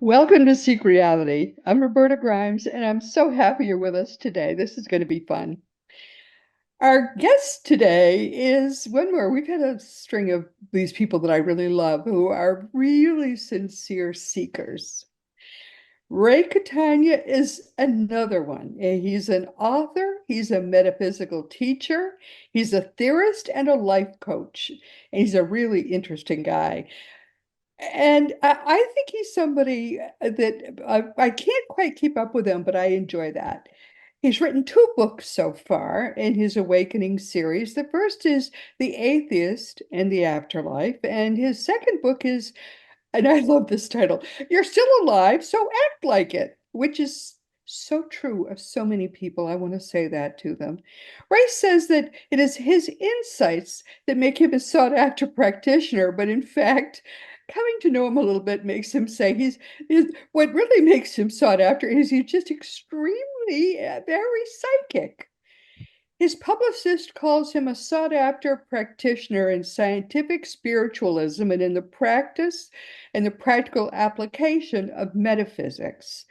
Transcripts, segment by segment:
Welcome to Seek Reality. I'm Roberta Grimes, and I'm so happy you're with us today. This is going to be fun. Our guest today is one more. We've had a string of these people that I really love who are really sincere seekers. Ray Catania is another one. He's an author, he's a metaphysical teacher, he's a theorist, and a life coach. And he's a really interesting guy. And I think he's somebody that I can't quite keep up with him, but I enjoy that. He's written two books so far in his Awakening series. The first is The Atheist and the Afterlife, and his second book is, and I love this title, You're Still Alive, So Act Like It, which is so true of so many people. I want to say that to them. Ray says that it is his insights that make him a sought after practitioner, but in fact, coming to know him a little bit makes him say what really makes him sought after is he's just extremely, very psychic. His publicist calls him a sought after practitioner in scientific spiritualism and in the practice and the practical application of metaphysics.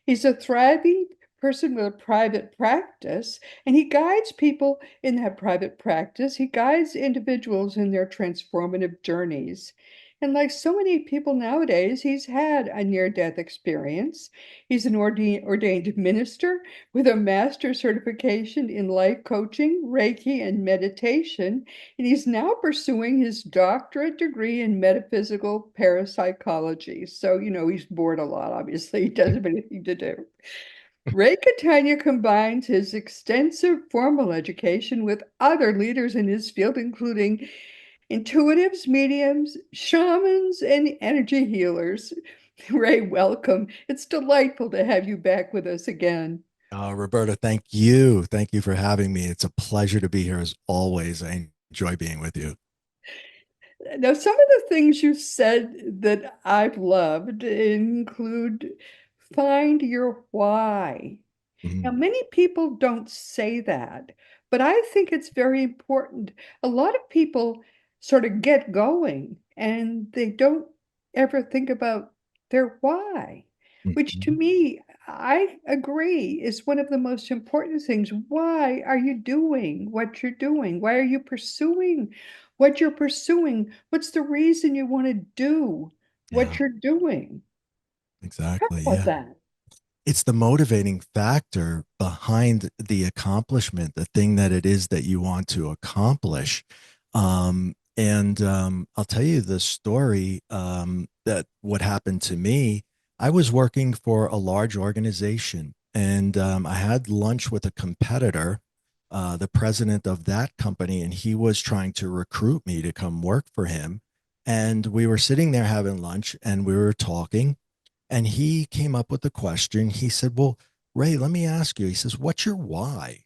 He's a thriving person with a private practice, and he guides people in that private practice. He guides individuals in their transformative journeys. And like so many people nowadays, he's had a near-death experience. He's an ordained minister with a master's certification in life coaching, Reiki, and meditation. And he's now pursuing his doctorate degree in metaphysical parapsychology. So, he's bored a lot, obviously. He doesn't have anything to do. Ray Catania combines his extensive formal education with other leaders in his field, including intuitives, mediums, shamans, and energy healers. Ray, welcome. It's delightful to have you back with us again. Roberta, thank you. Thank you for having me. It's a pleasure to be here as always. I enjoy being with you. Now, some of the things you said that I've loved include find your why. Now, Mhm. many people don't say that, but I think it's very important. A lot of people sort of get going and they don't ever think about their why, which to Mhm. me, I agree, is one of the most important things. Why are you doing what you're doing? Why are you pursuing what you're pursuing? What's the reason you want to do what Yeah, you're doing? Talk exactly. about Yeah. that. It's the motivating factor behind the accomplishment, the thing that it is that you want to accomplish. And I'll tell you the story that what happened to me. I was working for a large organization, and I had lunch with a competitor, the president of that company, and he was trying to recruit me to come work for him. And we were sitting there having lunch, and we were talking, and he came up with the question. He said, "Well, Ray, let me ask you." He says, "What's your why?"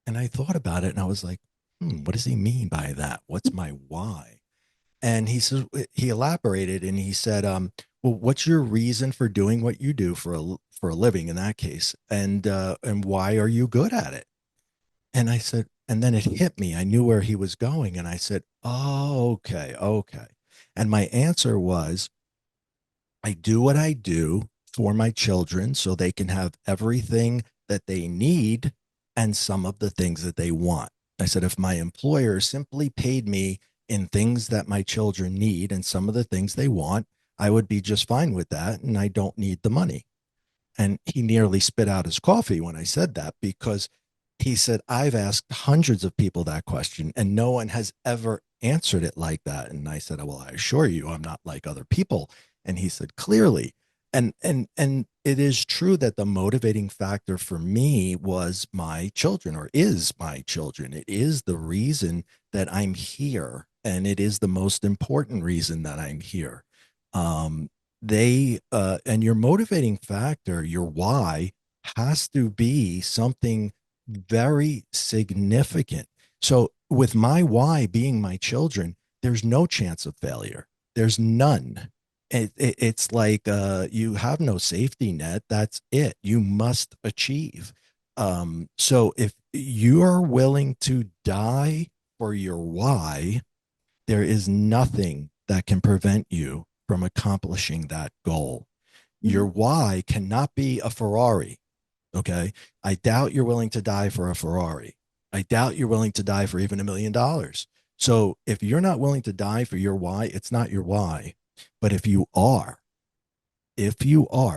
And I thought about it and I was like, what does he mean by that? What's my why? And he says, he elaborated and he said, well, what's your reason for doing what you do for a living in that case? And why are you good at it? And I said, and then it hit me. I knew where he was going. And I said, oh, okay, okay. And my answer was, I do what I do for my children so they can have everything that they need and some of the things that they want. I said, if my employer simply paid me in things that my children need and some of the things they want, I would be just fine with that. And I don't need the money. And he nearly spit out his coffee when I said that because he said, I've asked hundreds of people that question and no one has ever answered it like that. And I said, well, I assure you, I'm not like other people. And he said, clearly. And it is true that the motivating factor for me was my children, or is my children. It is the reason that I'm here. And it is the most important reason that I'm here. Um, and your motivating factor, your why, has to be something very significant. So with my why being my children, there's no chance of failure. There's none. It's like you have no safety net. That's it. You must achieve. So if you are willing to die for your why, there is nothing that can prevent you from accomplishing that goal. Your Mhm. why cannot be a Ferrari. Okay. I doubt you're willing to die for a Ferrari. I doubt you're willing to die for even $1 million. So if you're not willing to die for your why, it's not your why. But if you are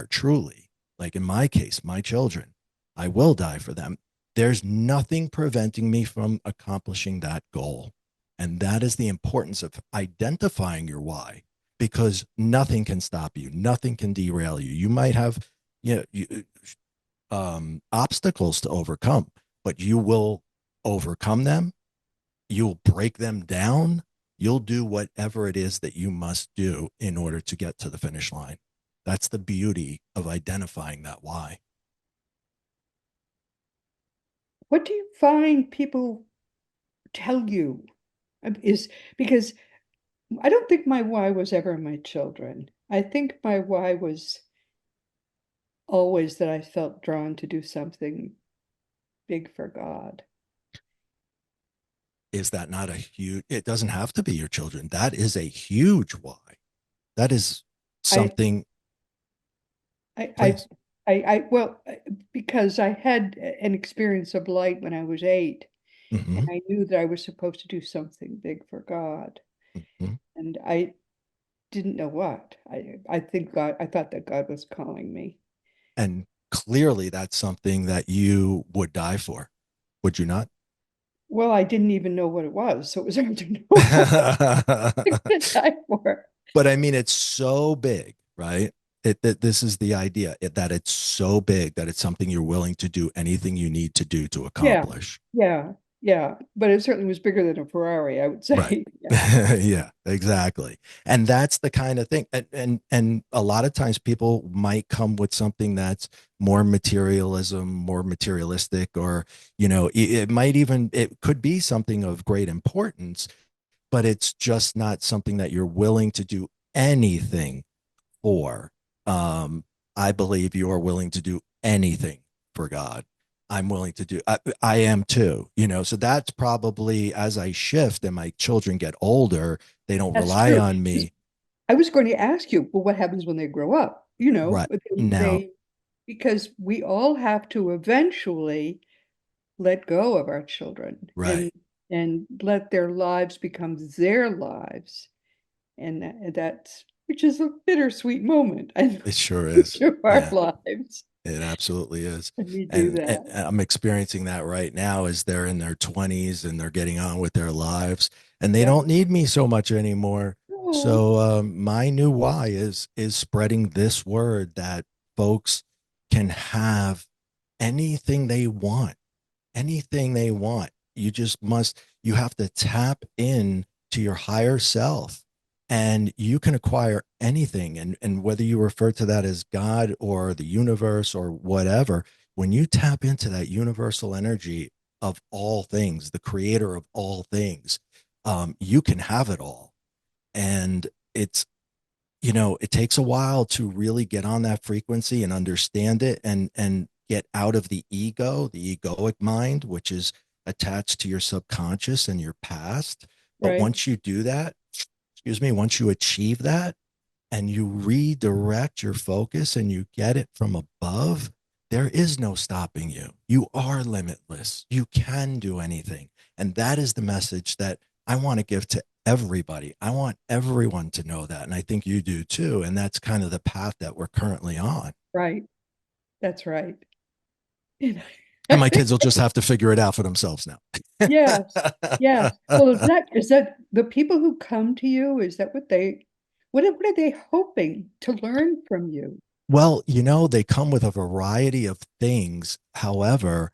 truly, like in my case, my children, I will die for them. There's nothing preventing me from accomplishing that goal. And that is the importance of identifying your why, because nothing can stop you, nothing can derail you. You might have, you know, obstacles to overcome, but you will overcome them. You'll break them down. You'll do whatever it is that you must do in order to get to the finish line. That's the beauty of identifying that why. What do you find people tell you? Is because I don't think my why was ever my children. I think my why was always that I felt drawn to do something big for God. Is that not a huge, it doesn't have to be your children. That is a huge why. That is I, something, I, I, please. well, because I had an experience of light when I was 8, and Mm-hmm, I knew that I was supposed to do something big for God, mm-hmm. and I didn't know what. I think God, I thought that God was calling me. And clearly that's something that you would die for, would you not? Well, I didn't even know what it was, so it was hard to know what to die for. But I mean, it's so big, right? That this is the idea that it's so big that it's something you're willing to do anything you need to do to Yeah, accomplish. yeah, yeah. But it certainly was bigger than a Ferrari, I would Right. say. Yeah, Yeah, exactly. And that's the kind of thing. And a lot of times people might come with something that's more materialism, more materialistic, or, it might even, it could be something of great importance, but it's just not something that you're willing to do anything for. Um, I believe you are willing to do anything for God. I'm willing to do, I am too, so that's probably as I shift and my children get older, they don't that's rely true. on 'Cause me I was going to ask you, well, what happens when they grow up? right now. They because we all have to eventually let go of our children Right. and let their lives become their lives. And that's which is a bittersweet moment in It sure each is. of our Yeah. lives. It absolutely is. And we do And that. I'm experiencing that right now as they're in their 20s and they're getting on with their lives and they Yeah. don't need me so much anymore. Oh, So my new why is spreading this word that folks can have anything they want, anything they want. You have to tap in to your higher self and you can acquire anything. And whether you refer to that as God or the universe or whatever, when you tap into that universal energy of all things, the creator of all things, you can have it all. And it's it takes a while to really get on that frequency and understand it and get out of the egoic mind, which is attached to your subconscious and your past. But right, once you do that, excuse me, once you achieve that and you redirect your focus and you get it from above, there is no stopping you. You are limitless. You can do anything. And that is the message that I want to give to everybody. I want everyone to know that. And I think you do too. And that's kind of the path that we're currently on. right. That's right. And I And my think, kids will just have to figure it out for themselves now. yes, yes. Well, is that the people who come to you, is that what are they hoping to learn from you? Well, they come with a variety of things. However,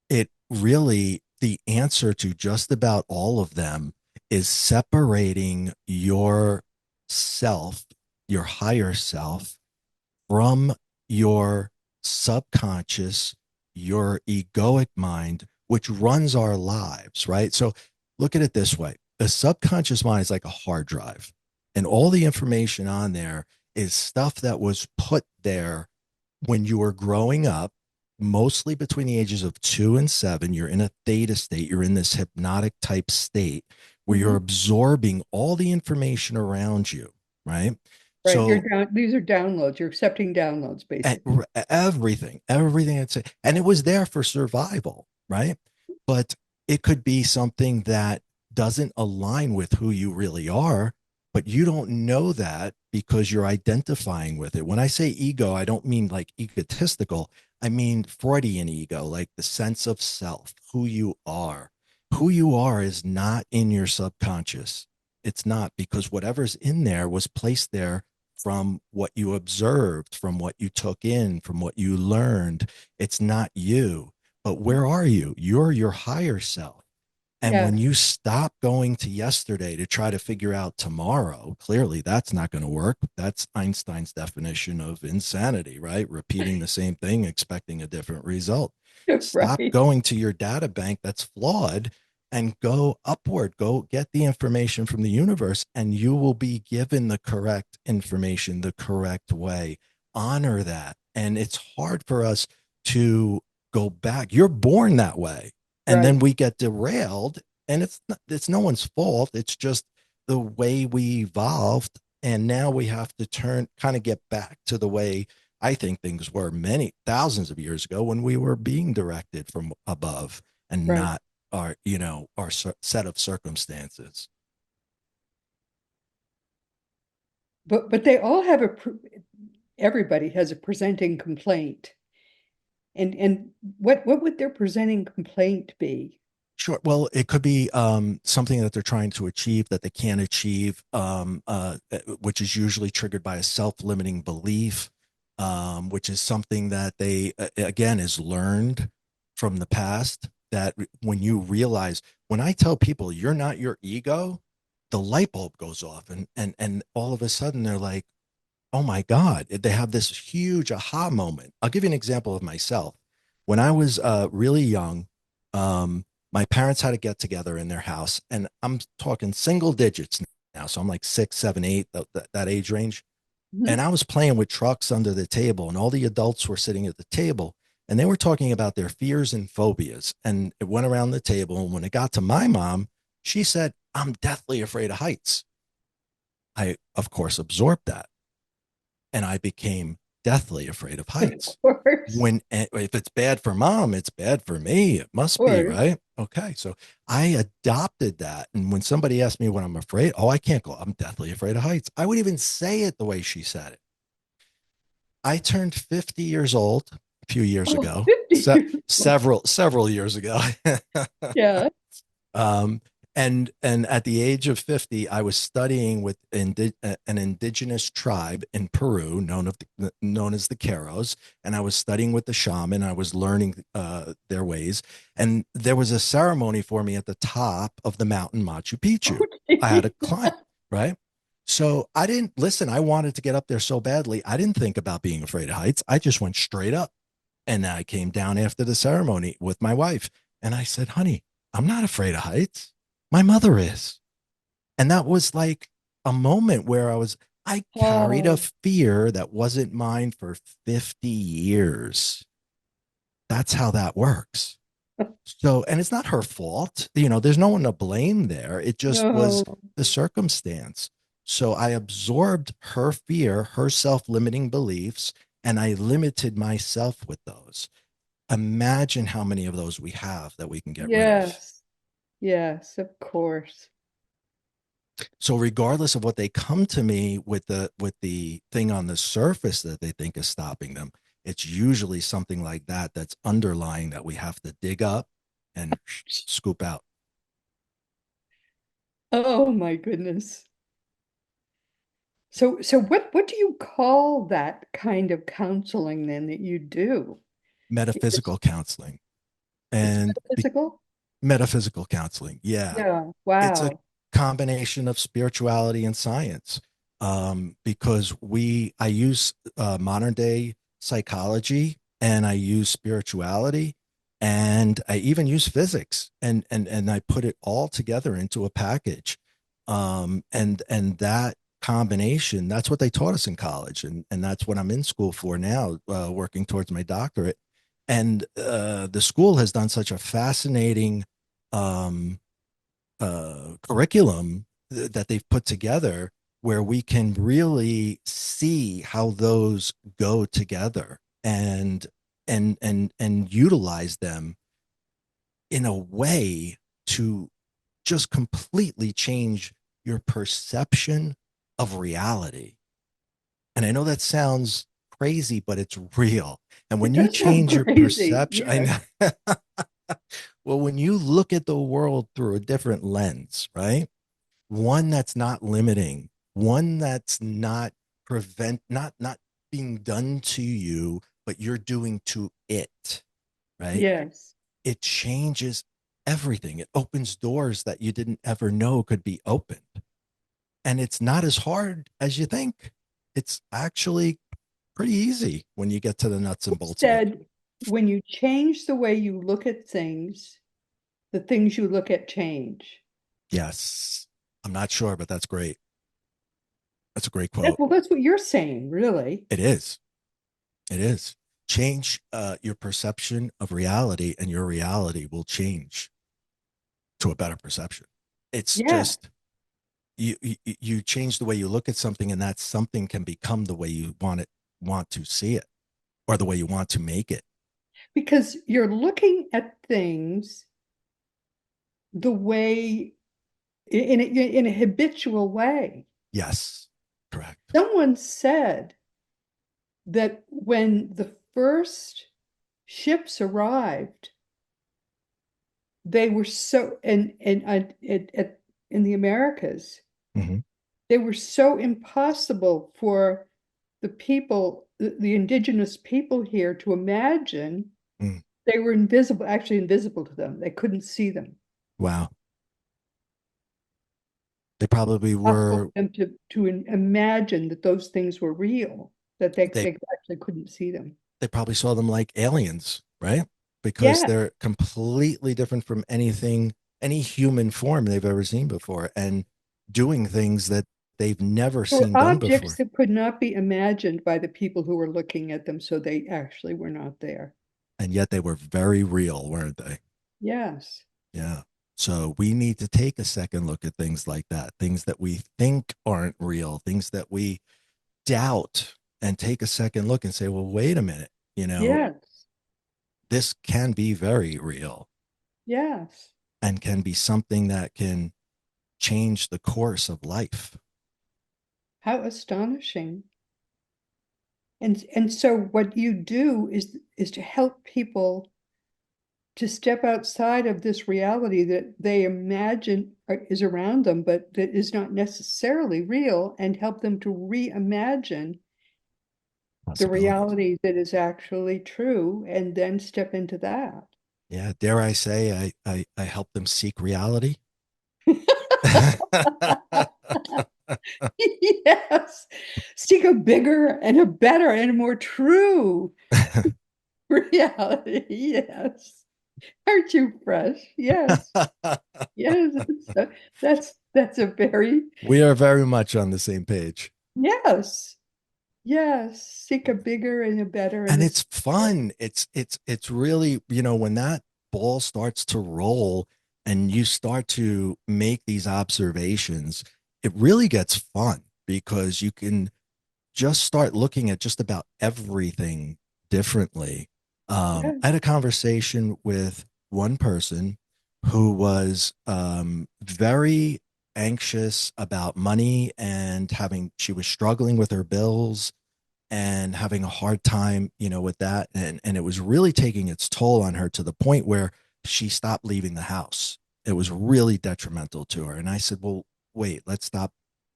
the answer to just about all of them is separating your self, your higher self, from your subconscious, your egoic mind, which runs our lives, right? So look at it this way: the subconscious mind is like a hard drive, and all the information on there is stuff that was put there when you were growing up, mostly between the ages of 2 and 7. You're in a theta state, you're in this hypnotic type state where you're Mhm. absorbing all the information around you, right? Right. You're So down, these are downloads. You're accepting downloads, e- basically. everything it's and it was there for survival, right? But it could be something that doesn't align with who you really are, but you don't know that because you're identifying with it. When I say ego, I don't mean like egotistical. I mean Freudian ego, like the sense of self, who you are. Who you are is not in your subconscious. It's not, because whatever's in there was placed there from what you observed, from what you took in, from what you learned. It's not you. But where are you? You're your higher self. And when Yes. you stop going to yesterday to try to figure out tomorrow, clearly that's not going to work. That's Einstein's definition of insanity, right? Repeating the same thing, expecting a different result. Stop Right. going to your data bank that's flawed and go upward. Go get the information from the universe, and you will be given the correct information the correct way. Honor that. And it's hard for us to go back. You're born that way, and then Right. we get derailed, and it's no one's fault. It's just the way we evolved, and now we have to turn, kind of get back to the way I think things were many thousands of years ago, when we were being directed from above and Right. not our set of circumstances. But they all have everybody has a presenting complaint. And what would their presenting complaint be? Sure. Well, it could be something that they're trying to achieve that they can't achieve, which is usually triggered by a self-limiting belief, which is something that they, again, is learned from the past. That when you realize, when I tell people you're not your ego, the light bulb goes off, and all of a sudden they're like, oh my God, they have this huge aha moment. I'll give you an example of myself. When I was really young, my parents had a get together in their house, and I'm talking single digits now. So I'm like 6, 7, 8, that age range. And Mhm. I was playing with trucks under the table, and all the adults were sitting at the table, and they were talking about their fears and phobias. And it went around the table. And when it got to my mom, she said, I'm deathly afraid of heights. I, of course, absorbed that, and I became deathly afraid of Of heights. course. When, if it's bad for mom, it's bad for me. It Of must be, course. right? Okay, so I adopted that. And when somebody asked me what I'm afraid, oh, I can't go. I'm deathly afraid of heights. I would even say it the way she said it. I turned 50 years old a few years Oh, ago, 50 years old. several years ago. Yeah. Um, and at the age of 50, I was studying with an indigenous tribe in Peru, known as the Caros, and I was studying with the shaman. I was learning their ways, and there was a ceremony for me at the top of the mountain Machu Picchu. Oh, I had to geez. climb, right? So I didn't listen. I wanted to get up there so badly. I didn't think about being afraid of heights. I just went straight up. And I came down after the ceremony with my wife, and I said, honey, I'm not afraid of heights. My mother is. And that was like a moment where I carried a Oh, fear that wasn't mine for 50 years. That's how that works. So, and it's not her fault. There's no one to blame there. It just was no. the circumstance. So I absorbed her fear, her self limiting beliefs, and I limited myself with those. Imagine how many of those we have that we can get rid of. Yes. Yes, of course. So regardless of what they come to me with the thing on the surface that they think is stopping them, it's usually something like that that's underlying, that we have to dig up and scoop out. Oh my goodness. So what do you call that kind of counseling then that you do? It's Metaphysical counseling it's and metaphysical? metaphysical counseling. Yeah. Yeah. It's a Wow. combination of spirituality and science, because I use modern day psychology, and I use spirituality, and I even use physics, and I put it all together into a package, and that combination, that's what they taught us in college, and that's what I'm in school for now, working towards my doctorate. And the school has done such a fascinating um, curriculum that they've put together. where we can really see how those go together and utilize them in a way to just completely change your perception of reality. And I know that sounds crazy, but it's real. And It when you does sound change your crazy. perception, I Yeah. know. Well, when you look at the world through a different lens, right? One that's not limiting, one that's not not being done to you, but you're doing to it, right? Yes. It changes everything. It opens doors that you didn't ever know could be opened. And it's not as hard as you think. It's actually pretty easy when you get to the nuts and bolts of it. Said when you change the way you look at things, the things you look at change. Yes. I'm not sure, but that's great. That's a great quote. Well, that's what you're saying, really. It is. It is. Change your perception of reality, and your reality will change to a better perception. It's Yeah, just you change the way you look at something, and that something can become the way you want to see it, or the way you want to make it. because you're looking at things the way in a habitual way. Yes, correct. Someone said that when the first ships arrived, they were so in the Americas, Hmm. they were so impossible for the indigenous people here to imagine. Mm. They were invisible, actually invisible to them. They couldn't see them. Wow. They probably Possible were. for them to imagine that those things were real, that They they actually couldn't see them. they probably saw them like aliens, right? Because Yeah. they're completely different from any human form they've ever seen before, and doing things that they've never There were seen done objects before. that could not be imagined by the people who were looking at them, so they actually were not there. And yet they were very real, weren't they? Yes. Yeah. So we need to take a second look at things like that, things that we think aren't real, things that we doubt, and take a second look and say, well, wait a minute, Yes. this can be very real Yes. and can be something that can change the course of life. How astonishing. And so what you do is to help people to step outside of this reality that they imagine is around them, but that is not necessarily real, and help them to reimagine the Possibilities. reality that is actually true and then step into that. Yeah. Dare I say, I help them seek reality. Yes. Seek a bigger and a better and a more true reality. Yes. Aren't you fresh? Yes. Yes. That's a very, We are very much on the same page. yes. Yes. Seek a bigger and a better and And a it's stronger. fun. It's really, when that ball starts to roll and you start to make these observations, it really gets fun because you can just start looking at just about everything differently. Yeah. I had a conversation with one person who was very anxious about money, and she was struggling with her bills and having a hard time, with that. And it was really taking its toll on her to the point where she stopped leaving the house. It was really detrimental to her. And I said, well, wait, let's stop.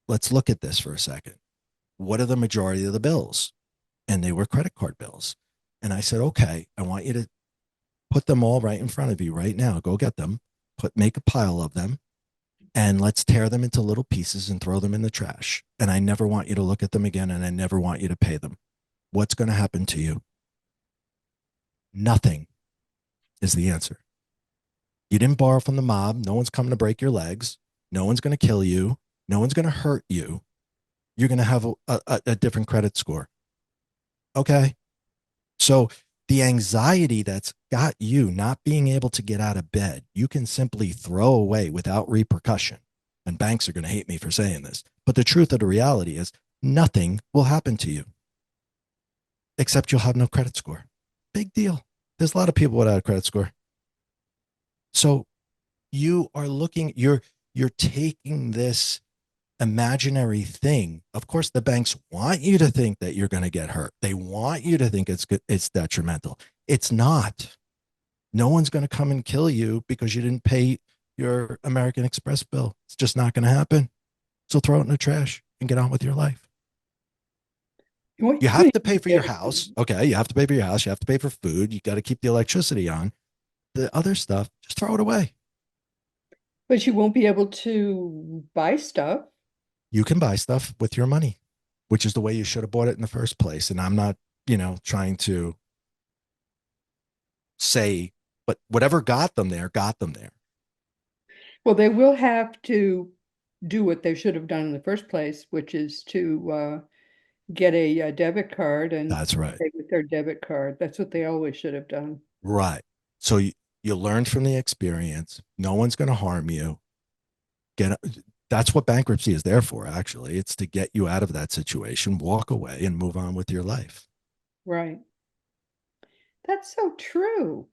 Let's look at this for a second. What are the majority of the bills? And they were credit card bills. And I said, okay, I want you to put them all right in front of you right now. Go get them, make a pile of them, and let's tear them into little pieces and throw them in the trash. And I never want you to look at them again, and I never want you to pay them. What's going to happen to you? Nothing is the answer. You didn't borrow from the mob. No one's coming to break your legs. No one's going to kill you. No one's going to hurt you. You're going to have a different credit score. Okay. So the anxiety that's got you not being able to get out of bed, you can simply throw away without repercussion. And banks are going to hate me for saying this. But the truth of the reality is nothing will happen to you except you'll have no credit score. Big deal. There's a lot of people without a credit score. So you are looking, you're taking this imaginary thing. Of course, the banks want you to think that you're going to get hurt. They want you to think it's good, it's detrimental. It's not. No one's going to come and kill you because you didn't pay your American Express bill. It's just not going to happen. So throw it in the trash and get on with your life. What You you have couldn't to pay for your house. do, Okay. You have to pay for your house. You have to pay for food. You got to keep the electricity on. The other stuff, just throw it away. but you won't be able to buy stuff. You can buy stuff with your money, which is the way you should have bought it in the first place. And I'm not, trying to say, but whatever got them there. Well, they will have to do what they should have done in the first place, which is to get a debit card and That's right. pay with their debit card. That's what they always should have done. Right. So you learned from the experience. No one's going to harm you. Get That's what bankruptcy is there for, actually. It's to get you out of that situation, walk away, and move on with your life. Right. That's so true.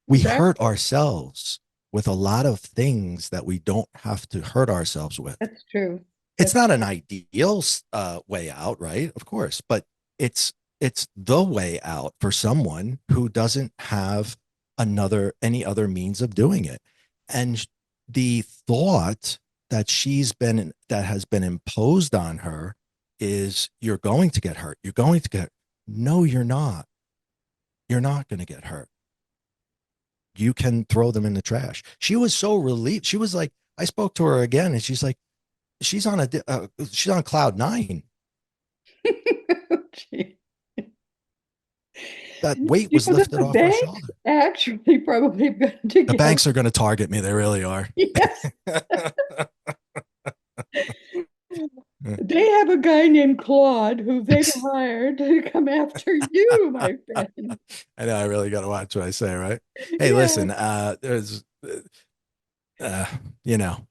We hurt Exactly. ourselves with a lot of things that we don't have to hurt ourselves with. That's true. It's That's not an ideal way out, right? Of course, but it's it's the way out for someone who doesn't have any other means of doing it. And the thought that has been imposed on her is you're going to get hurt. You're going to get No, you're not. You're not going to get hurt. You can throw them in the trash. She was so relieved. She was like, I spoke to her again, and she's like, she's on cloud nine. Gee. That weight You was know that lifted the off her banks shoulder. actually probably got The together. banks are going to target me. They really are. Yes. They have a guy named Claude who they've hired to come after you, my friend. I know I really got to watch what I say, right? Hey, Yeah. listen, there's, uh, you know,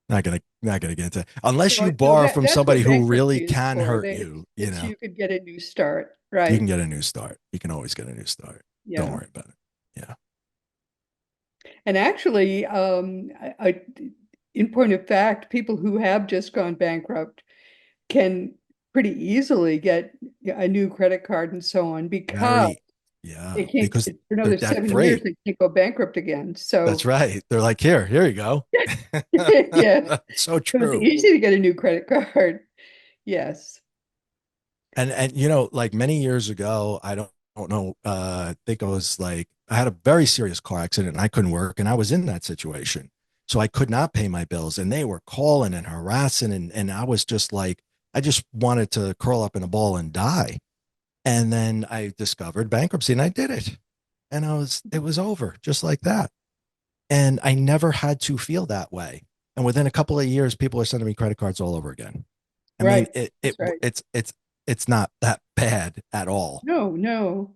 not gonna get into it. Unless No, you no, borrow from that's somebody what who really bankruptcy is can for. hurt you, It's you could get a new start, you can right? get a new start. You can always get a new start. Don't Yeah. worry about it. Yeah. And actually, in point of fact, people who have just gone bankrupt can pretty easily get a new credit card and so on because Very, yeah, they can't, because for they're another debt 7 years, free. they can't go bankrupt again. That's So, right. They're like, here you go. yes, So so it's true. easy to get a new credit card. Yes. And like many years ago, I don't know, I think I was like I had a very serious car accident and I couldn't work and I was in that situation. So I could not pay my bills and they were calling and harassing and I was just like I just wanted to curl up in a ball and die. And then I discovered bankruptcy and I did it. And it was over just like that. And I never had to feel that way. And within a couple of years, people are sending me credit cards all over again. I mean, Right. That's right. it's not that bad at all. No, no.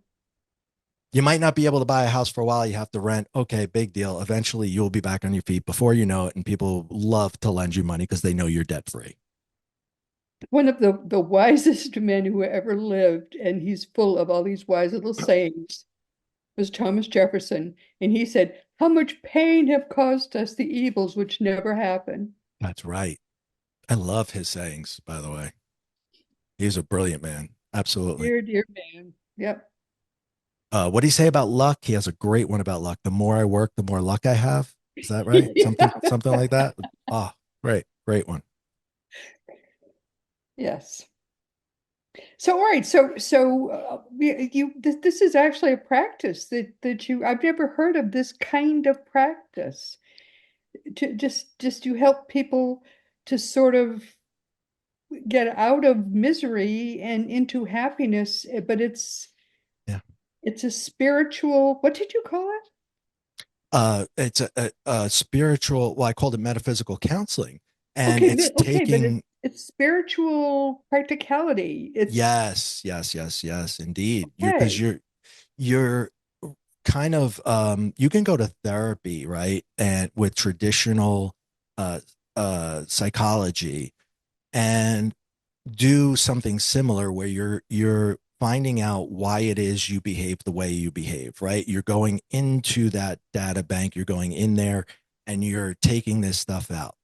You might not be able to buy a house for a while. You have to rent. Okay, big deal. Eventually, you'll be back on your feet before you know it, and people love to lend you money because they know you're debt free. One of the wisest men who ever lived, and he's full of all these wise little sayings, was Thomas Jefferson. And he said, how much pain have caused us the evils which never happen. That's right. I love his sayings. By the way, he's a brilliant man. Absolutely. Dear, dear man. Yep. What do you say about luck? He has a great one about luck. The more I work, the more luck I have. Is that right? Yeah. Something like that. Ah, oh, great one. Yes. So, all right. This is actually a practice that I've never heard of this kind of practice to just to help people to sort of get out of misery and into happiness, but Yeah. it's a spiritual, what did you call it? It's a spiritual. Well, I called it metaphysical counseling, and Okay, it's okay, but taking. it's spiritual practicality. It's Yes, indeed. Because okay. you're kind of you can go to therapy, right? And with traditional uh, psychology and do something similar where you're finding out why it is you behave the way you behave, right? You're going into that data bank, you're going in there and you're taking this stuff out.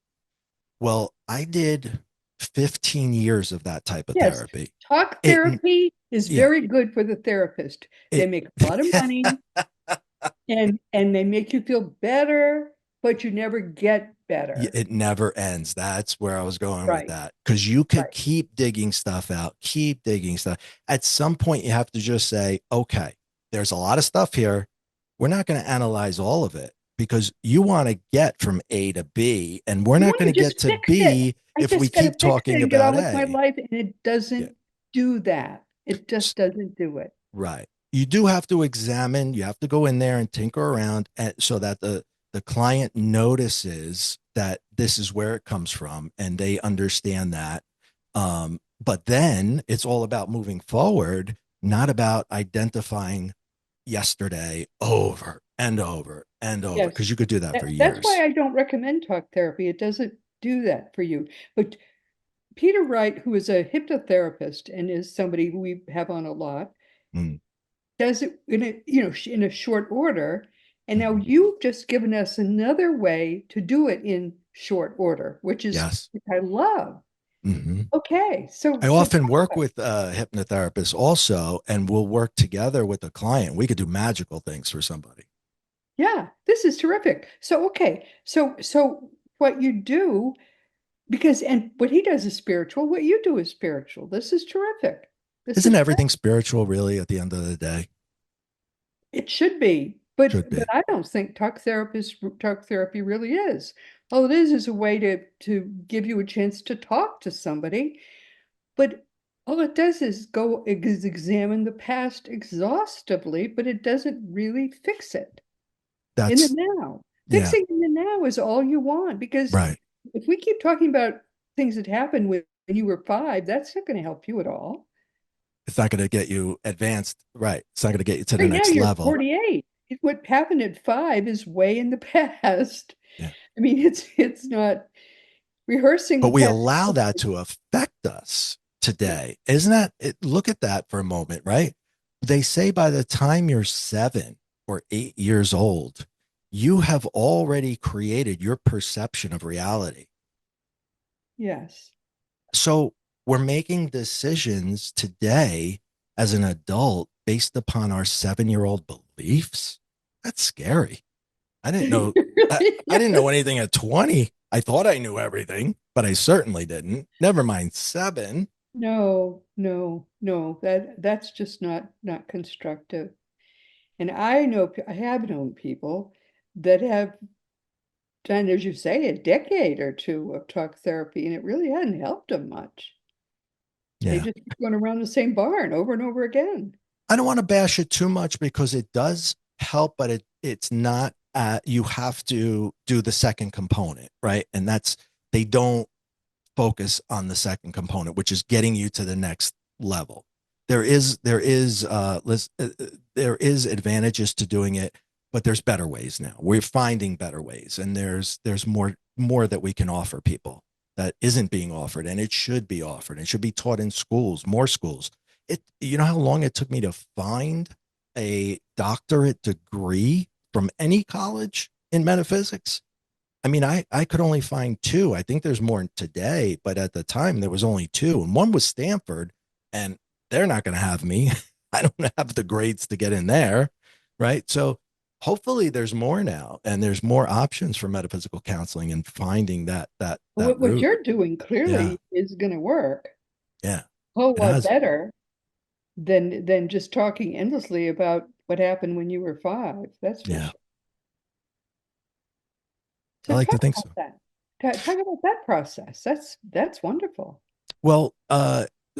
Well, I did 15 years of that type of Yes, therapy. talk It therapy is yeah, very good for the therapist. They it make a lot of money and they make you feel better, but you never get better. it never ends. That's where I was going with Right, that. Because you could right. keep digging stuff out, keep digging stuff. At some point, you have to just say, okay, there's a lot of stuff here. We're not going to analyze all of it because you want to get from A to B, and we're I not want going to to get just to fix it. B I if we just got to keep fix it talking and get about on with my A. life, and it Yeah. doesn't do that. It just doesn't do it. Right. You do have to examine, you have to go in there and tinker around and, so that the client notices that this is where it comes from and they understand that. But then it's all about moving forward, not about identifying yesterday over and over and over, Yes. because you could do that for That's why years. I don't recommend talk therapy. It doesn't do that for you. But Peter Wright, who is a hypnotherapist and is somebody who we have on a lot, Mm, does it in a in a short order. And now mhm. you've just given us another way to do it in short order, Yes. which I love. Hmm. Okay, I so often talk work about with hypnotherapists also, and we'll work together with a client. We could do magical things for somebody. yeah, this is terrific. So okay, so what you do because and what he does is spiritual, what you do is spiritual. This is terrific. This Isn't is great. everything spiritual really at the end of the day? It should be, Should but be. I don't think talk therapy really is. All it is a way to give you a chance to talk to somebody, but all it does is examine the past exhaustively, but it doesn't really fix it in the That's, now. yeah, Fixing in the now is all you want because right. if we keep talking about things that happened when you were five, that's not going to help you at all. It's not going to get you advanced. Right. It's not going to get you to the Right now, next you're level. 48. What happened at five is way in the past. Yeah. I mean, it's not rehearsing But the we past. allow that to affect us Yeah. today. Isn't that it? Look at that for a moment, right? They say by the time you're 7 or 8 years old, you have already created your perception of reality. Yes. So we're making decisions today as an adult based upon our 7 year old beliefs. That's scary. I didn't know. I didn't know Yes. anything at 20. I thought I knew everything, but I certainly didn't. Never mind 7. No, no, no. That's just not constructive. And I know I have known people that have done, as you say, a decade or two of talk therapy, and it really hadn't helped them much. They Yeah. just keep going around the same barn over and over again. I don't want to bash it too much because it does help, but it's not. You have to do the second component, right? And that's they don't focus on the second component, which is getting you to the next level. There is advantages to doing it, but there's better ways now. We're finding better ways, and there's more that we can offer people that isn't being offered, and it should be offered. It should be taught in schools, more schools. You know how long it took me to find a doctorate degree from any college in metaphysics? I mean, I could only find two. I think there's more today, but at the time there was only two, and one was Stanford, and they're not going to have me. I don't have the grades to get in there, right? So hopefully there's more now, and there's more options for metaphysical counseling and finding that What route. you're doing Yeah, clearly is going to work yeah, a whole it lot has. better than just talking endlessly about what happened when you were five. That's for Yeah, sure. I So like to talk think about so. that. Talk about that process. That's wonderful. Well,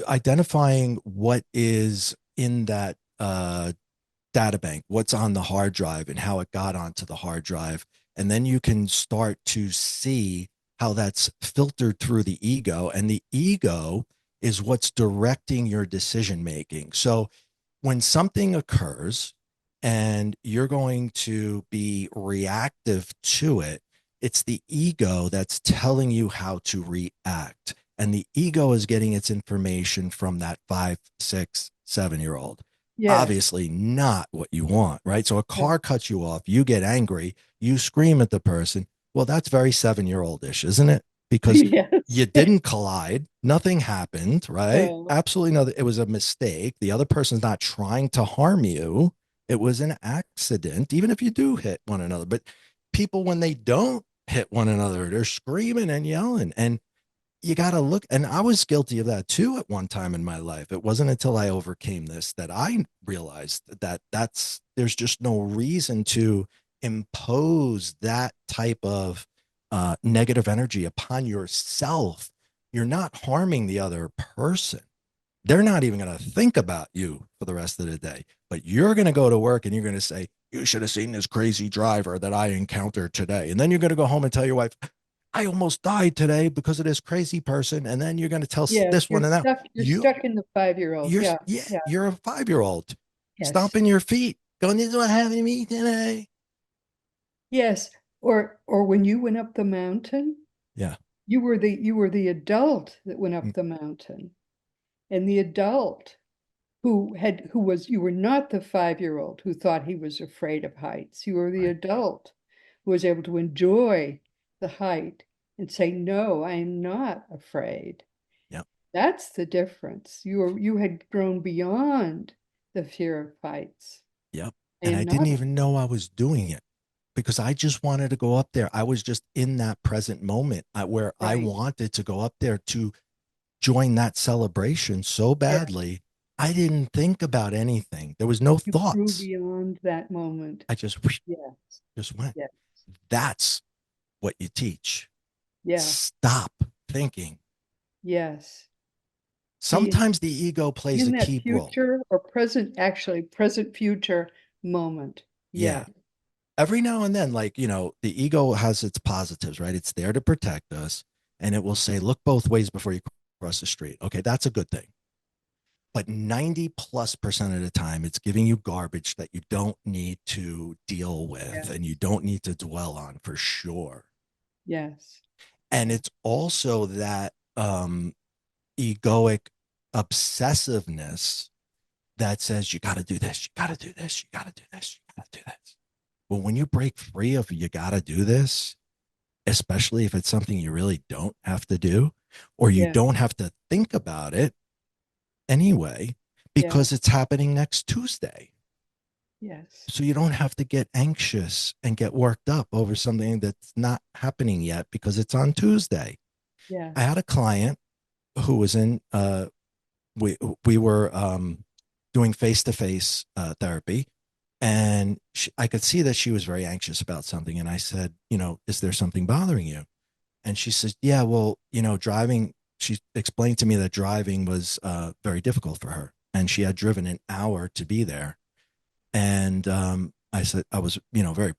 identifying what is in that data bank, what's on the hard drive and how it got onto the hard drive. And then you can start to see how that's filtered through the ego. And the ego is what's directing your decision making. So when something occurs and you're going to be reactive to it, It's the ego that's telling you how to react. And the ego is getting its information from that 5, 6, 7 year old. Yes. Obviously, not what you want, right? So a Yeah. car cuts you off, you get angry, you scream at the person. Well, that's very 7 year old ish, isn't it? Because Yes. you didn't collide, nothing happened, right? No. Absolutely nothing. It was a mistake. The other person's not trying to harm you. It was an accident, even if you do hit one another. But people, when they don't hit one another, they're screaming and yelling. And you got to look. And I was guilty of that too at one time in my life. It wasn't until I overcame this that I realized that there's just no reason to impose that type of negative energy upon yourself. You're not harming the other person. They're not even going to think about you for the rest of the day, but you're going to go to work and you're going to say, you should have seen this crazy driver that I encountered today. And then you're going to go home and tell your wife, I almost died today because of this crazy person. And then you're going to tell Yes, this one and that. you're stuck in the 5-year-old. You're, Yeah. yeah, Yeah. you're a 5 year old Yes. stomping your feet, going, this is what happened to me today. Yes. Or when you went up the mountain, Yeah. you were the adult that went Mm, up the mountain. And the adult who was you were not the 5-year-old who thought he was afraid of heights. You were the right. adult who was able to enjoy the height and say, no, I am not afraid. Yep. That's the difference. You had grown beyond the fear of heights. Yep. I And I am didn't not. even know I was doing it because I just wanted to go up there. I was just in that present moment where I Right. wanted to go up there to join that celebration so Yeah. badly. I didn't think about anything. There was no You grew thoughts. beyond that moment. I just Yes. just went. Yes. That's what you teach. Yeah. Stop thinking. Yes. Be Sometimes the ego plays in a that key role. future or present, actually present future moment. Yeah. Yeah. Every now and then, like, the ego has its positives, right? It's there to protect us and it will say, look both ways before you cross the street. Okay, that's a good thing. But 90+% of the time, it's giving you garbage that you don't need to deal with and you Yes. don't need to dwell on for sure. Yes. And Yeah. it's also that egoic obsessiveness that says, you got to do this, you got to do this, you got to do this, you got to do this. But when you break free of you got to do this, especially if it's something you really don't have to do, or you Yeah. don't have to think about it anyway, Yeah. because it's happening next Tuesday. Yes. So you don't have to get anxious and get worked up over something that's not happening yet because it's on Tuesday. I Yes. had a client who was in we were doing face-to-face therapy, and I could see that she was very anxious about something, and I said, is there something bothering you? And she says, yeah, well, driving. She explained to me that driving was very difficult for her, and she had driven an hour to be there. And I said, I was, very,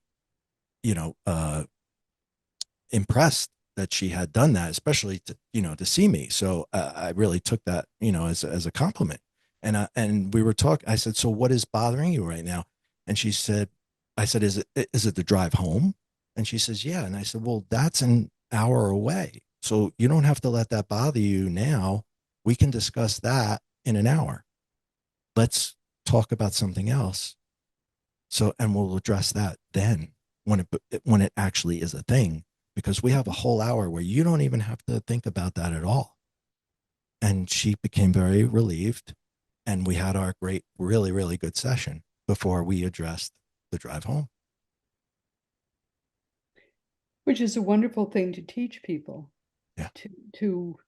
you know, uh, impressed that she had done that, especially to see me. So I really took that, as a compliment. And we were talking. I said, so what is bothering you right now? And she said, I said, is it the drive home? And she says, yeah. And I said, well, that's an hour away, so you don't have to let that bother you now. We can discuss that in an hour. Let's talk about something else. So, and we'll address that then when it actually is a thing, because we have a whole hour where you don't even have to think about that at all. And she became very relieved, and we had our great, really, really good session before we addressed the drive home. Which is a wonderful thing to teach people Yeah. to to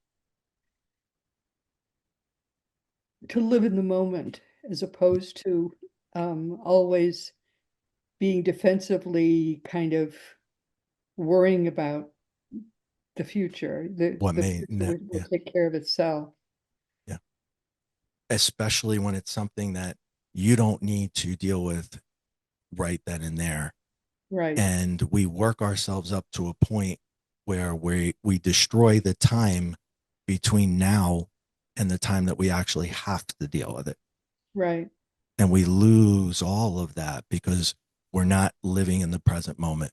to live in the moment as opposed to always being defensively kind of worrying about the future. The What the may, future will yeah, take care of itself. yeah. Especially when it's something that you don't need to deal with right then and there. Right. And we work ourselves up to a point where we destroy the time between now and the time that we actually have to deal with it. Right. And we lose all of that because we're not living in the present moment.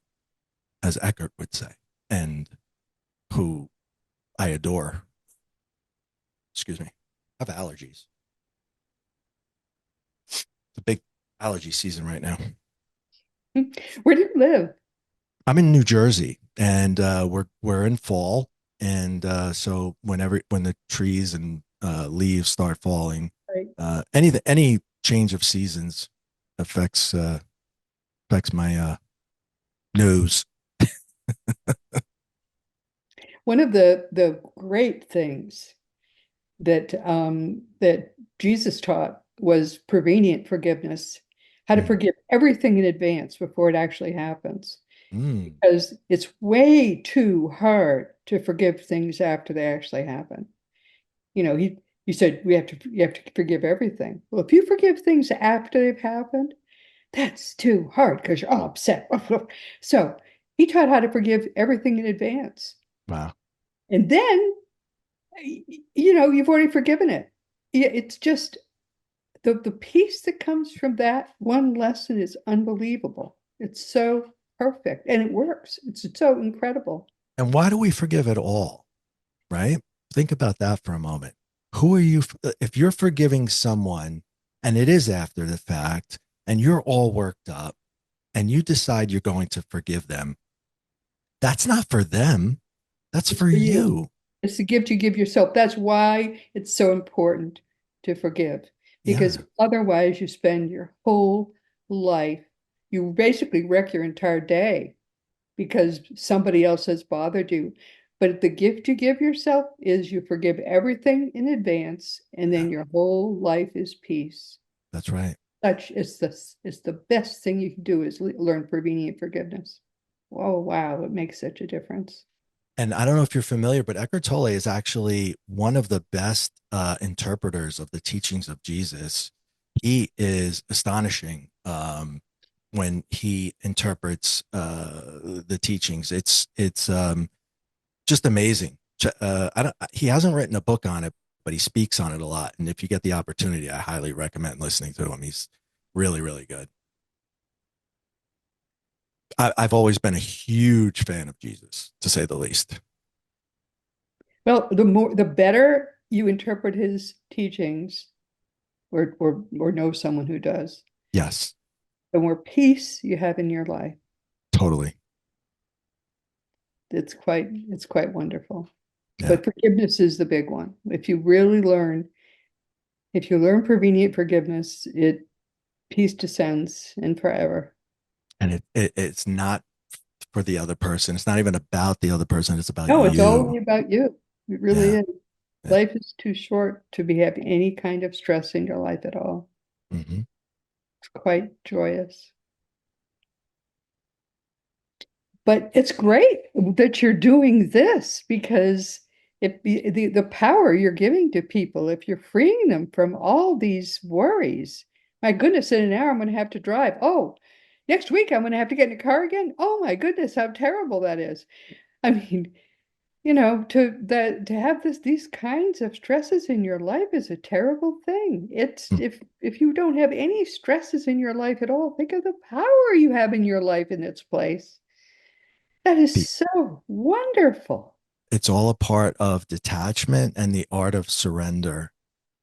as Eckert would say, and who I adore. Excuse me. I have allergies. It's a big allergy season right now. Where do you live? I'm in New Jersey, and we're in fall, and so when the trees and leaves start falling, Right. any change of seasons affects affects my nose. One of the great things that Jesus taught was prevenient forgiveness, how to Mm, forgive everything in advance before it actually happens. mm, Because it's way too hard to forgive things after they actually happen. He said you have to forgive everything. Well, if you forgive things after they've happened, that's too hard because you're all upset. So he taught how to forgive everything in advance. wow. And then, you've already forgiven it. It's just the peace that comes from that one lesson is unbelievable. It's so perfect and it works. It's so incredible. And why do we forgive it all? Right? Think about that for a moment. Who are you? If you're forgiving someone and it is after the fact and you're all worked up and you decide you're going to forgive them, that's not for them. That's It's for for you. you. It's the gift you give yourself. That's why it's so important to forgive, because Yeah. otherwise you spend your whole life, you basically wreck your entire day because somebody else has bothered you. But the gift you give yourself is you forgive everything in advance, and Yeah. then your whole life is peace. That's right. Such it's the best thing you can do is learn prevenient forgiveness. Oh wow, it makes such a difference. And I don't know if you're familiar, but Eckhart Tolle is actually one of the best interpreters of the teachings of Jesus. He is astonishing when he interprets the teachings. It's just amazing. He hasn't written a book on it, but he speaks on it a lot. And if you get the opportunity, I highly recommend listening to him. He's really, really good. I've always been a huge fan of Jesus, to say the least. Well, the better you interpret his teachings or know someone who does, Yes, the more peace you have in your life. totally. It's quite wonderful. Yeah. But forgiveness is the big one. If you learn prevenient forgiveness, it peace descends and forever. And it's not for the other person. It's not even about the other person. It's about No, it's you. all about you. It really Yeah. is. Yeah. Life is too short to be having any kind of stress in your life at all. Hmm. It's quite joyous. But it's great that you're doing this because the power you're giving to people, if you're freeing them from all these worries, my goodness, in an hour I'm going to have to drive. Oh, next week I'm going to have to get in a car again. Oh my goodness, how terrible that is. I mean, to have these kinds of stresses in your life is a terrible thing. It's if you don't have any stresses in your life at all, think of the power you have in your life in its place. That is so wonderful. It's all a part of detachment and the art of surrender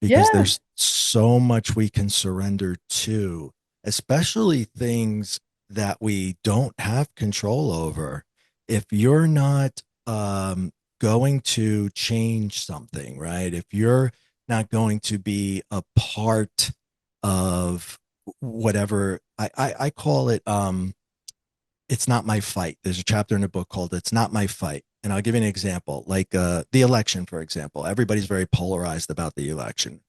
because Yeah, there's so much we can surrender to, especially things that we don't have control over. If you're not going to change something, right? If you're not going to be a part of whatever I call it, it's not my fight. There's a chapter in the book called It's Not My Fight. And I'll give you an example, like the election, for example. Everybody's very polarized about the election.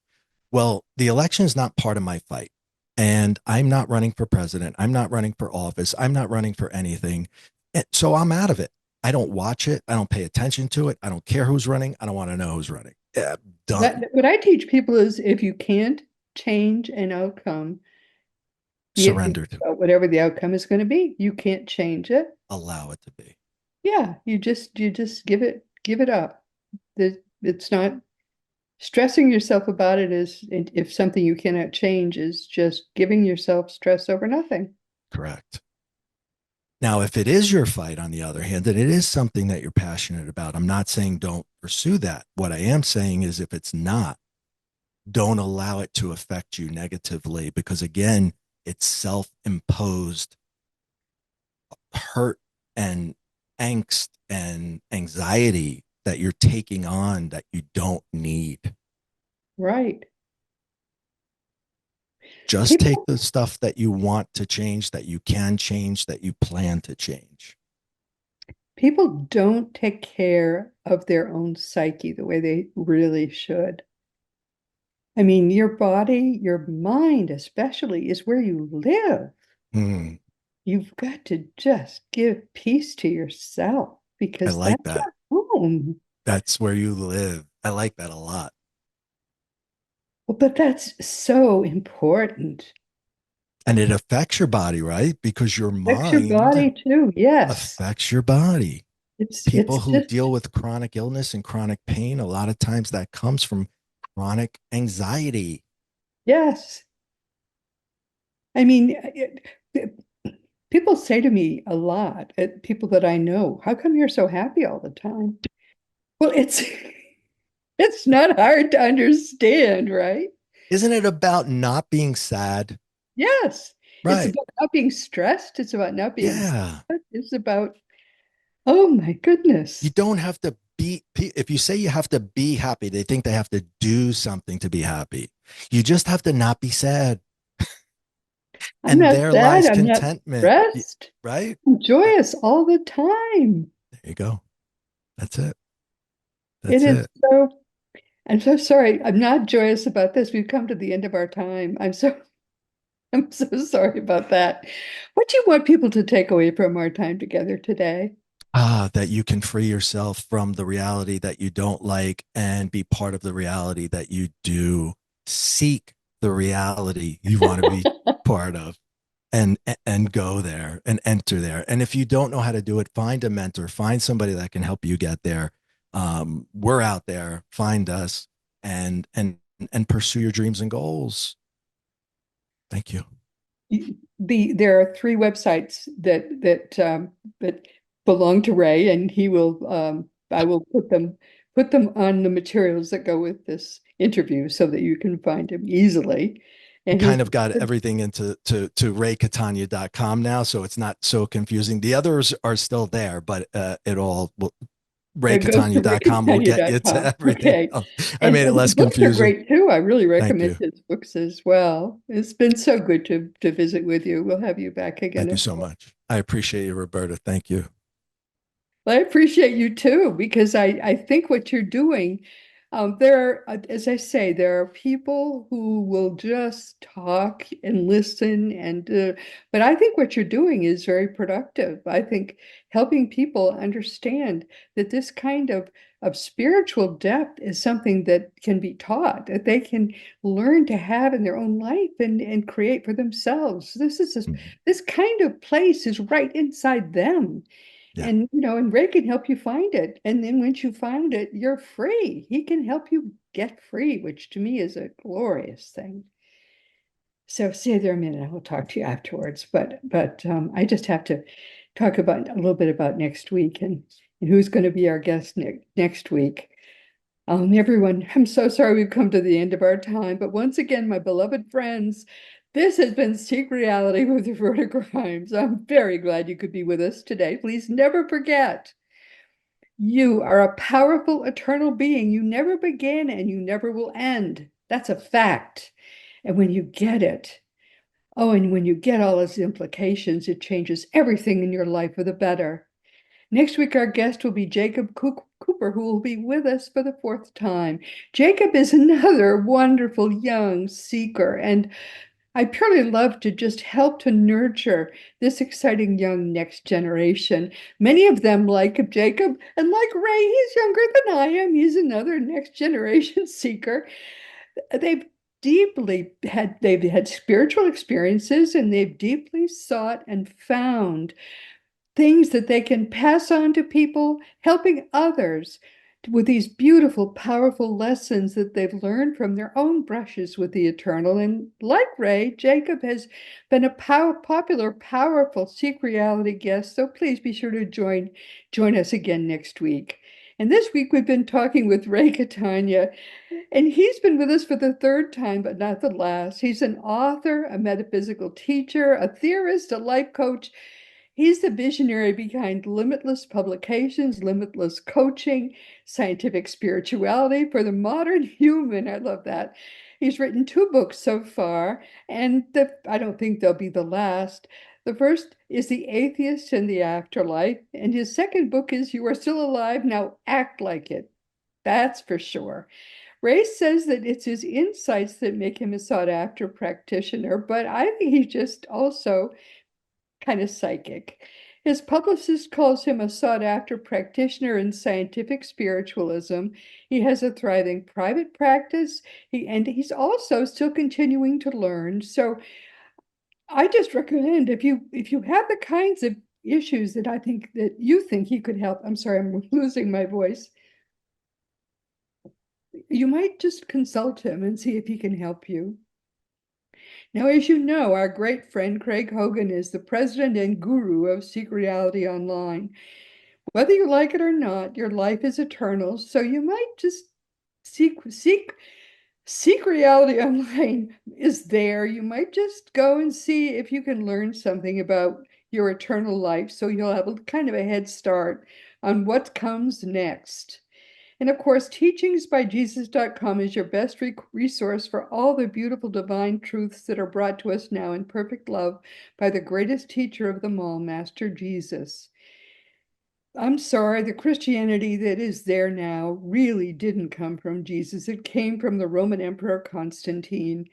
Well, the election is not part of my fight. And I'm not running for president. I'm not running for office. I'm not running for anything. And so I'm out of it. I don't watch it. I don't pay attention to it. I don't care who's running. I don't want to know who's running. Yeah, done. what I teach people is if you can't change an outcome, be at peace Surrender to it. about whatever the outcome is going to be. You can't change it. Allow it to be. Yeah, you just give it up. It's not stressing yourself about it is if something you cannot change is just giving yourself stress over nothing. Correct. Now, if it is your fight, on the other hand, and it is something that you're passionate about, I'm not saying don't pursue that. What I am saying is if it's not, don't allow it to affect you negatively because, again, it's self imposed hurt and angst and anxiety that you're taking on that you don't need. Right. Just take People the stuff that you want to change, that you can change, that you plan to change. people don't take care of their own psyche the way they really should. I mean, your body, your mind especially is where you live. Hmm, You've got to just give peace to yourself I because like that's that. your home. That's where you live. I like that a lot. Well, but that's so important. And it affects your body, right? Because your Affects your mind body too. Yes. affects your body. It's People who just deal with chronic illness and chronic pain, a lot of times that comes from chronic anxiety. yes. I mean, people say to me a lot, people that I know, how come you're so happy all the time? Well, it's it's not hard to understand, right? Isn't it about not being sad? Yes. It's Right. about not being stressed. It's about not being Yeah. sad. It's about, oh my You goodness. don't have to be, if you say you have to be happy, they think they have to do something to be happy. You just have to not be sad. I'm And not there sad. lies I'm not contentment, stressed. right? I'm joyous all the time. There you go. That's it. It That's is it. so, I'm so sorry. I'm not joyous about this. We've come to the end of our time. I'm so sorry about that. What do you want people to take away from our time together today? That you can free yourself from the reality that you don't like and be part of the reality that you do. Seek the reality you want to be part of and go there and enter there. And if you don't know how to do it, find a mentor, find somebody that can help you get there. We're out there. Find us and pursue your dreams and goals. Thank you. There are three websites that belong to Ray, and he will I will put them on the materials that go with this interview so that you can find him easily. And Kind his of got everything into to raycatania.com now, so it's not so confusing. The others are still there, but it all will, it goes to raycatania.com will get you to rickandtanya.com. everything Okay. else. I And made it his less books are confusing. great too. I really Thank recommend you. his books as well. It's been so good to visit with you. We'll have you back again. Thank you so much. I appreciate you, Roberta. Thank you. Well, I appreciate you too, because I think what you're doing, there are, as I say, there are people who will just talk and listen, but I think what you're doing is very productive. I think helping people understand that this kind of spiritual depth is something that can be taught, that they can learn to have in their own life and create for themselves. Mhm. This kind of place is right inside them. Yeah. And Ray can help you find it. And then once you find it, you're free. He can help you get free, which to me is a glorious thing. So stay there a minute. I will talk to you afterwards. But I just have to talk about a little bit about next week and who's going to be our guest next week. Everyone, I'm so sorry we've come to the end of our time, but once again, my beloved friends, this has been Seek Reality with Roberta Grimes. I'm very glad you could be with us today. Please never forget, you are a powerful, eternal being. You never began and you never will end. That's a fact. And when you get it, oh, and when you get all its implications, it changes everything in your life for the better. Next week, our guest will be Jacob Cooper, who will be with us for the fourth time. Jacob is another wonderful young seeker, and I purely love to just help to nurture this exciting young next generation. Many of them, like Jacob and like Ray, he's younger than I am. He's another next generation seeker. They've they've had spiritual experiences and they've deeply sought and found things that they can pass on to people, helping others. with these beautiful, powerful lessons that they've learned from their own brushes with the eternal. And like Ray, Jacob has been a popular, powerful Seek Reality guest. So please be sure to join us again next week. And this week we've been talking with Ray Catania, and he's been with us for the third time, but not the last. He's an author, a metaphysical teacher, a theorist, a life coach. He's the visionary behind Limitless Publications, Limitless Coaching, Scientific Spirituality for the Modern Human. I love that. He's written two books so far, and I don't think they'll be the last. The first is The Atheist and the Afterlife, and his second book is You Are Still Alive, Now Act Like It. That's for sure. Ray says that it's his insights that make him a sought after practitioner, but I think he's just also kind of psychic. His publicist calls him a sought after practitioner in scientific spiritualism. He has a thriving private practice, and he's also still continuing to learn. So I just recommend if you have the kinds of issues that I think that you think he could help. I'm sorry, I'm losing my voice. You might just consult him and see if he can help you. Now, as you know, our great friend Craig Hogan is the president and guru of Seek Reality Online. Whether you like it or not, your life is eternal, so you might just seek reality online is there. You might just go and see if you can learn something about your eternal life, so you'll have a kind of a head start on what comes next. And of course, teachingsbyjesus.com is your best resource for all the beautiful divine truths that are brought to us now in perfect love by the greatest teacher of them all, Master Jesus. I'm sorry, the Christianity that is there now really didn't come from Jesus. It came from the Roman Emperor Constantine.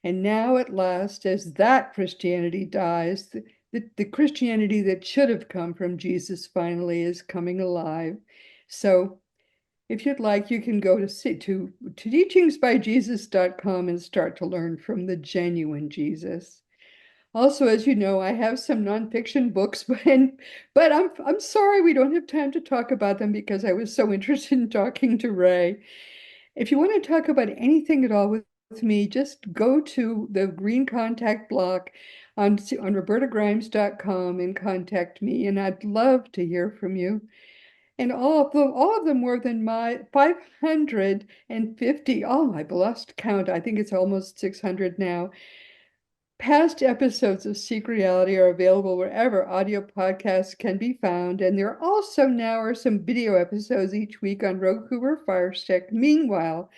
And now, at last, as that Christianity dies, the Christianity that should have come from Jesus finally is coming alive. So, if you'd like, you can go to teachingsbyjesus.com and start to learn from the genuine Jesus. Also, as you know, I have some nonfiction books, but I'm sorry we don't have time to talk about them because I was so interested in talking to Ray. If you want to talk about anything at all with me, just go to the green contact block on robertagrimes.com and contact me, and I'd love to hear from you. And all of them more than my 550, oh, I've lost count. I think it's almost 600 now. Past episodes of Seek Reality are available wherever audio podcasts can be found, and there also now are some video episodes each week on Roku or Fire Stick. Meanwhile,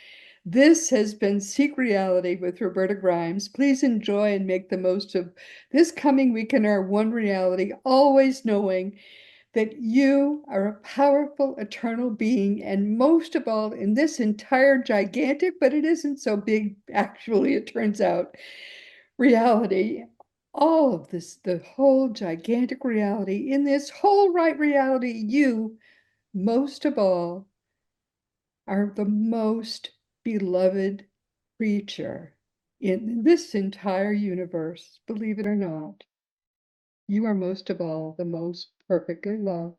this has been Seek Reality with Roberta Grimes. Please enjoy and make the most of this coming week in our one reality, always knowing that you are a powerful, eternal being, and most of all, in this entire gigantic, but it isn't so big, actually, it turns out, reality, all of this, the whole gigantic reality, in this whole right reality, you, most of all, are the most beloved creature in this entire universe, believe it or not. You are most of all the most perfectly loved.